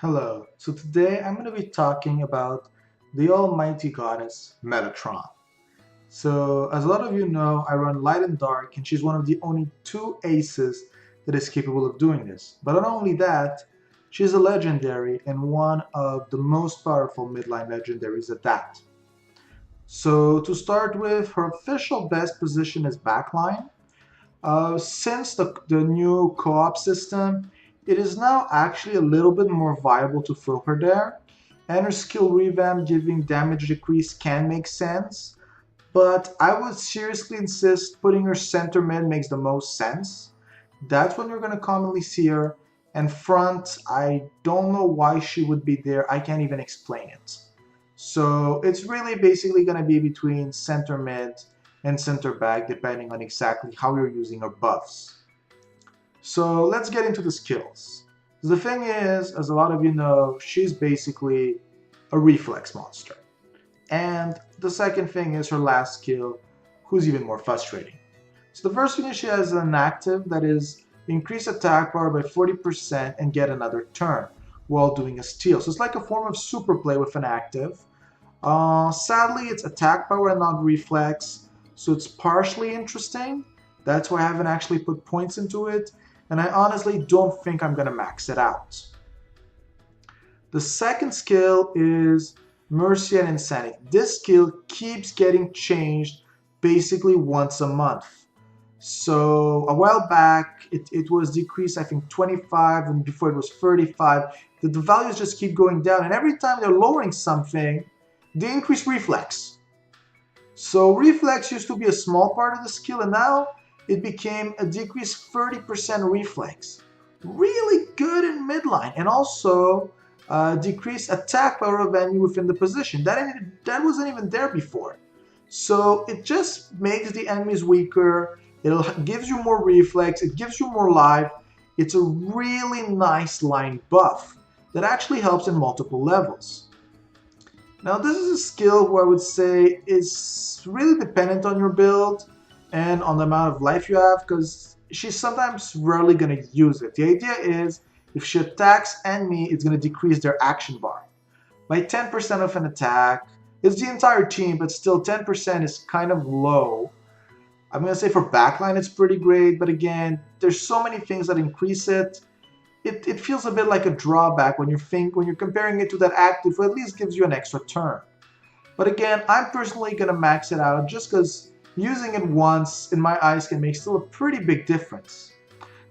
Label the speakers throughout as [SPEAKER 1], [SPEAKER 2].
[SPEAKER 1] Hello, so today I'm going to be talking about the almighty goddess Metatron. So, as a lot of you know, I run Light and Dark, and she's one of the only two aces that is capable of doing this. But not only that, she's a legendary and one of the most powerful midline legendaries at that. So, to start with, her official best position is backline. Since the new co-op system, it is now actually a little bit more viable to throw her there, and her skill revamp giving damage decrease can make sense, but I would seriously insist putting her center mid makes the most sense. That's when you're going to commonly see her, and front, I don't know why she would be there, I can't even explain it. So it's really basically going to be between center mid and center back depending on exactly how you're using her buffs. So let's get into the skills. The thing is, as a lot of you know, she's basically a reflex monster. And the second thing is her last skill, who's even more frustrating. So the first thing is she has an active that is increase attack power by 40% and get another turn while doing a steal. So it's like a form of super play with an active. Sadly, it's attack power and not reflex, so it's partially interesting. That's why I haven't actually put points into it, and I honestly don't think I'm going to max it out. The second skill is Mercy and Insanity. This skill keeps getting changed basically once a month. So a while back, it was decreased, I think 25, and before it was 35. The values just keep going down, and every time they're lowering something, they increase reflex. So reflex used to be a small part of the skill, and now it became a decreased 30% reflex. Really good in midline, and also decreased attack power of enemy within the position. That wasn't even there before. So it just makes the enemies weaker. It gives you more reflex. It gives you more life. It's a really nice line buff that actually helps in multiple levels. Now this is a skill who I would say is really dependent on your build and on the amount of life you have, because she's sometimes rarely going to use it. The idea is if she attacks enemy, it's going to decrease their action bar by 10% of an attack. It's the entire team, but still 10% is kind of low. I'm going to say for backline it's pretty great, but again, there's so many things that increase it. It feels a bit like a drawback when you're comparing it to that active, who at least gives you an extra turn. But again, I'm personally going to max it out just because using it once in my eyes can make still a pretty big difference.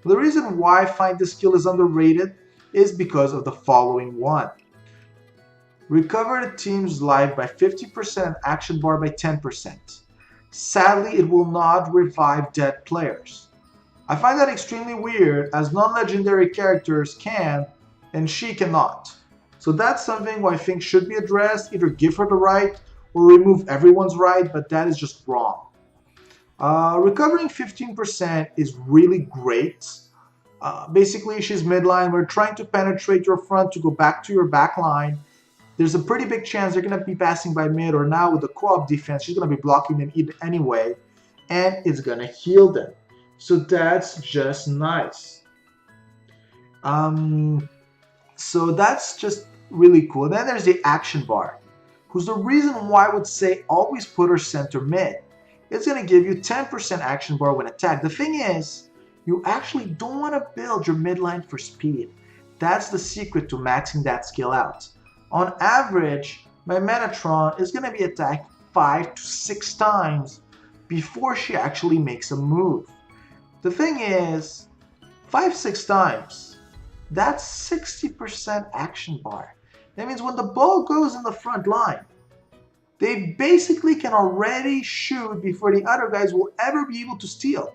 [SPEAKER 1] The reason why I find this skill is underrated is because of the following one. Recover the team's life by 50% action bar by 10%. Sadly, it will not revive dead players. I find that extremely weird, as non-legendary characters can and she cannot. So that's something who I think should be addressed. Either give her the right or remove everyone's right, but that is just wrong. Recovering 15% is really great. Basically, she's midline. We're trying to penetrate your front to go back to your back line. There's a pretty big chance they're going to be passing by mid, or now with the co-op defense, she's going to be blocking them anyway, and it's going to heal them. So that's just nice. So that's just really cool. Then there's the action bar, who's the reason why I would say always put her center mid. It's going to give you 10% action bar when attacked. The thing is, you actually don't want to build your midline for speed. That's the secret to maxing that skill out. On average, my Metatron is going to be attacked 5 to 6 times before she actually makes a move. The thing is, 5-6 times, that's 60% action bar. That means when the ball goes in the front line, they basically can already shoot before the other guys will ever be able to steal.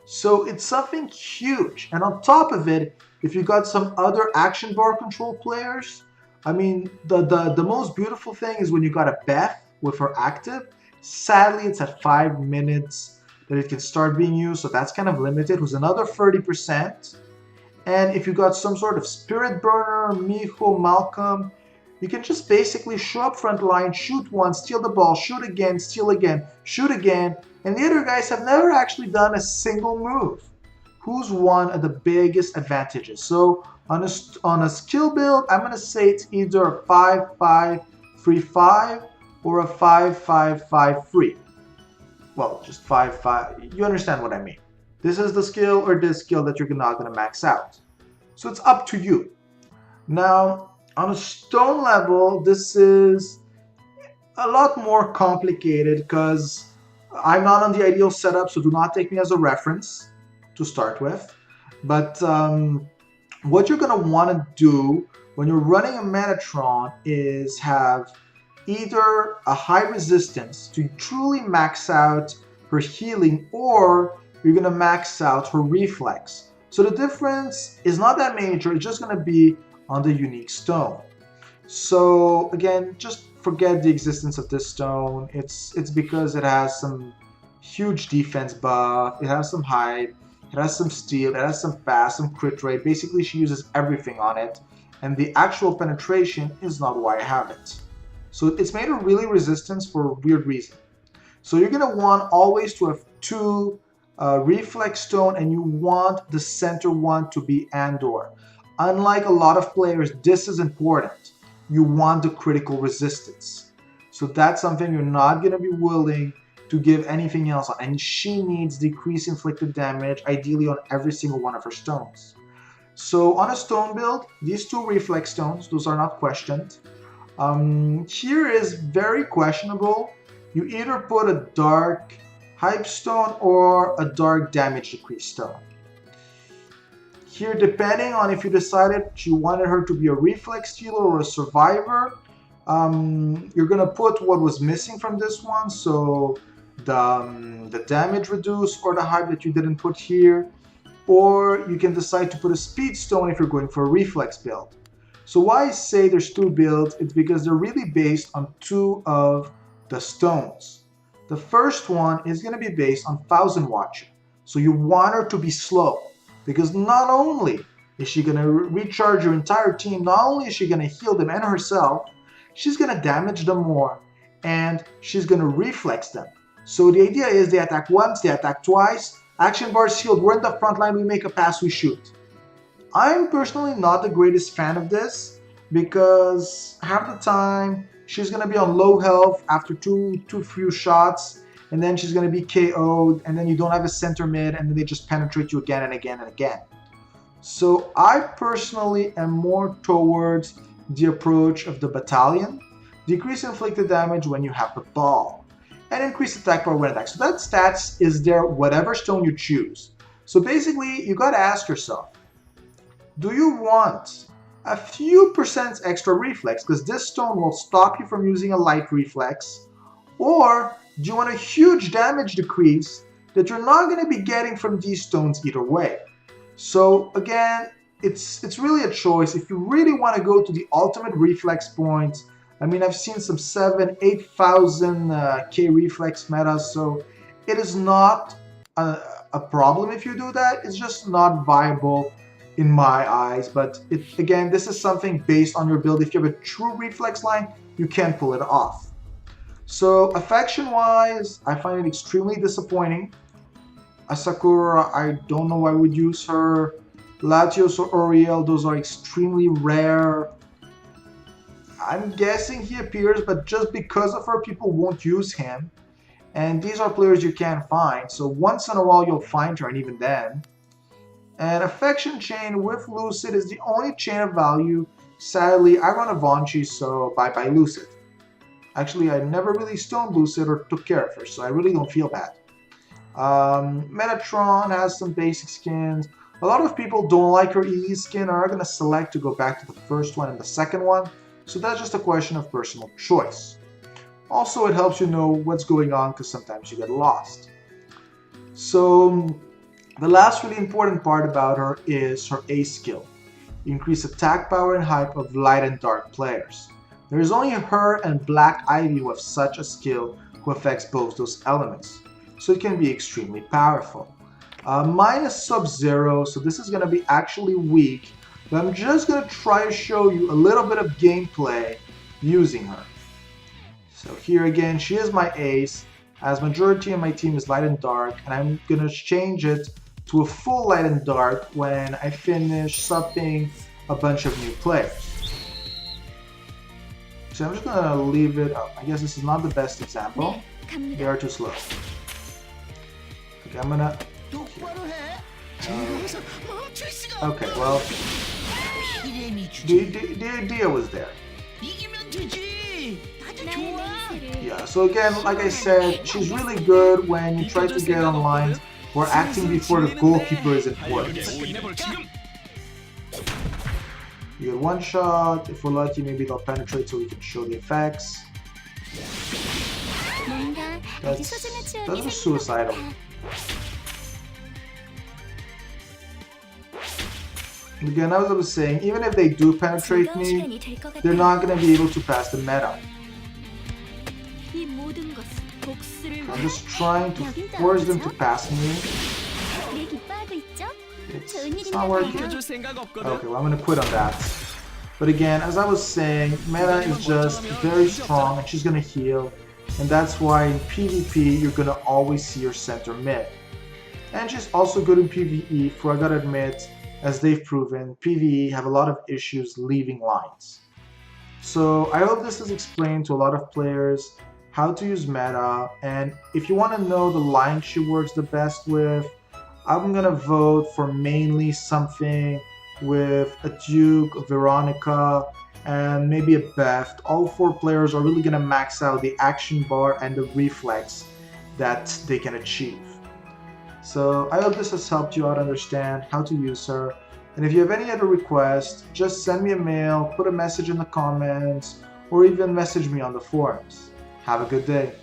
[SPEAKER 1] So it's something huge. And on top of it, if you got some other action bar control players, I mean, the most beautiful thing is when you got a Beth with her active. Sadly, it's at 5 minutes that it can start being used, so that's kind of limited. It was another 30%. And if you got some sort of Spirit Burner, Miho, Malcolm, you can just basically show up front line, shoot once, steal the ball, shoot again, steal again, shoot again, and the other guys have never actually done a single move. who's one of the biggest advantages. So on a skill build, I'm going to say it's either a 5-5-3-5 or a 5-5-5-3. Well, just 5-5. You understand what I mean. This is the skill or this skill that you're not going to max out. So it's up to you. Now, on a stone level, this is a lot more complicated because I'm not on the ideal setup, so do not take me as a reference to start with. But what you're going to want to do when you're running a Metatron is have either a high resistance to truly max out her healing, or you're going to max out her reflex. So the difference is not that major, it's just going to be on the unique stone. So again, just forget the existence of this stone. It's because it has some huge defense buff, it has some height, it has some steal, it has some fast, some crit rate. Basically, she uses everything on it, and the actual penetration is not why I have it. So it's made a really resistance for a weird reason. So you're going to want always to have two reflex stone, and you want the center one to be Andor. Unlike a lot of players, this is important. You want the critical resistance. So that's something you're not going to be willing to give anything else on. And she needs decrease inflicted damage, ideally on every single one of her stones. So on a stone build, these two reflex stones, those are not questioned. Here is very questionable. You either put a dark hype stone or a dark damage decrease stone. Here, depending on if you decided you wanted her to be a reflex healer or a survivor, you're going to put what was missing from this one, so the damage reduce or the hype that you didn't put here, or you can decide to put a speed stone if you're going for a reflex build. So why I say there's two builds, it's because they're really based on two of the stones. The first one is going to be based on Thousand Watcher. So you want her to be slow, because not only is she going to recharge your entire team, not only is she going to heal them and herself, she's going to damage them more, and she's going to reflex them. So the idea is they attack once, they attack twice, action bars healed, we're in the front line, we make a pass, we shoot. I'm personally not the greatest fan of this, because half the time she's going to be on low health after too few shots, and then she's going to be KO'd, and then you don't have a center mid, and then they just penetrate you again and again and again. So I personally am more towards the approach of the battalion. Decrease inflicted damage when you have the ball, and increase attack power when attacked. So that stats is there whatever stone you choose. So basically, you got to ask yourself, do you want a few percent extra reflex, because this stone will stop you from using a light reflex, or do you want a huge damage decrease that you're not going to be getting from these stones either way? So again, it's really a choice. If you really want to go to the ultimate reflex point, I mean, I've seen some 7,000-8,000 K reflex metas, so it is not a problem if you do that. It's just not viable in my eyes. But again, this is something based on your build. If you have a true reflex line, you can pull it off. So affection-wise, I find it extremely disappointing. Asakura, I don't know why I would use her. Latios or Oriel, those are extremely rare. I'm guessing he appears, but just because of her, people won't use him. And these are players you can't find, so once in a while you'll find her, and even then. And Affection Chain with Lucid is the only chain of value. Sadly, I run a Vonchi, so bye-bye Lucid. Actually, I never really stoned Lucid or took care of her, so I really don't feel bad. Metatron has some basic skins. A lot of people don't like her EE skin and are going to select to go back to the first one and the second one, so that's just a question of personal choice. Also, it helps you know what's going on because sometimes you get lost. So, the last really important part about her is her A skill. Increase attack power and hype of light and dark players. There is only her and Black Ivy who have such a skill who affects both those elements, so it can be extremely powerful. Mine is Sub-Zero, so this is going to be actually weak, but I'm just going to try to show you a little bit of gameplay using her. So here again, she is my ace, as majority of my team is light and dark, and I'm going to change it to a full light and dark when I finish subbing a bunch of new players. So I'm just gonna leave it up. I guess this is not the best example. They are too slow. Okay, I'm gonna... okay, well, the idea was there. Yeah, so again, like I said, she's really good when you try to get on lines where acting before the goalkeeper is important. You get one shot, if we're lucky maybe they'll penetrate so we can show the effects. That's suicidal. Again, as I was saying, even if they do penetrate me, they're not going to be able to pass the meta. I'm just trying to force them to pass me. It's not working. Okay, well I'm going to quit on that. But again, as I was saying, Meta is just very strong and she's going to heal. And that's why in PvP, you're going to always see your center mid. And she's also good in PvE, for I gotta admit, as they've proven, PvE have a lot of issues leaving lines. So I hope this has explained to a lot of players how to use Meta, and if you want to know the line she works the best with, I'm gonna vote for mainly something with a Duke, a Veronica, and maybe a Beft. All 4 players are really gonna max out the action bar and the reflex that they can achieve. So I hope this has helped you out understand how to use her. And if you have any other requests, just send me a mail, put a message in the comments, or even message me on the forums. Have a good day.